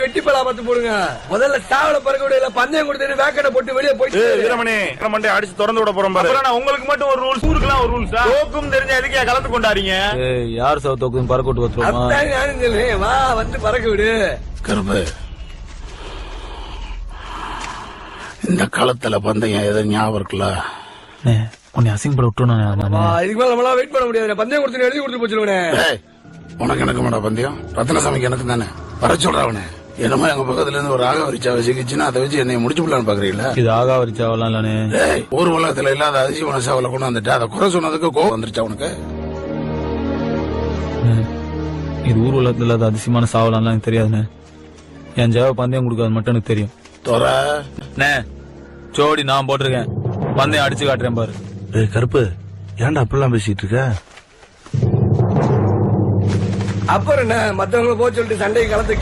வெட்டி பலா பார்த்து போடுங்க. முதல்ல சாவல பறக்க விட பந்தயம் கொடுத்து வேக்கடை போட்டு வெளியே போயிட்டு வீரமணி மண்டே அடிச்சு திறந்து விட போறோம் பாரு. நான் உங்களுக்கு மட்டும் ஒரு ரூல்ஸ், ஊருக்குலாம் ஒரு ரூல்ஸ். தோக்கும் தெரிஞ்ச எதுக்கே கலந்து கொண்டாறீங்க. யார் சவ தோக்கும் பறக்க விட்டு வச்சுருவோமா? நானும் சொல்றேன், வா வந்து பறக்க விடு. கருப்பு, இந்த களத்துல பந்தயம் ஏதோ ஞாபகம் இருக்குல்ல? உன்னை அசிங்கப்பட விட்டுருவோம். இதுக்கு மேல நம்மளால வெயிட் பண்ண முடியாது. பந்தயம் கொடுத்து எழுதி கொடுத்து போச்சுருவேன். உனக்கு எனக்கு மாடா பந்தயம்? ரத்னசாமிக்கு எனக்கு தானே. வர சொல்றவனே என்னமோ எங்க பக்கத்துல இருந்து ஒரு ஆகாவரிச்சாவை சிக்கிச்சுன்னா அதை வச்சு என்னை முடிச்சு விடலான்னு பாக்குறீங்களா? இது ஆகாவரிச்சாவெல்லாம் இல்லனே. ஒரு உலகத்துல இல்லாத அதிசயமான சாவல கொண்டு வந்துட்டு அதை குறை சொன்னதுக்கு கோவம் வந்துருச்சா உனக்கு? இது ஊர் உலகத்துல இல்லாத அதிசயமான சாவலாம் எனக்கு தெரியாதுண்ணே. என் ஜாவ பந்தயம் கொடுக்காது மட்டும் எனக்கு தெரியும். ஜோடி நான் போட்டிருக்கேன், பந்தயம் அடிச்சு காட்டுறேன் பாரு. கருப்பு, ஏன்டா அப்படிலாம் பேசிட்டு இருக்க? அப்புறம் என்ன மத்தவங்களை போக சொல்லிட்டு சண்டையை கலந்து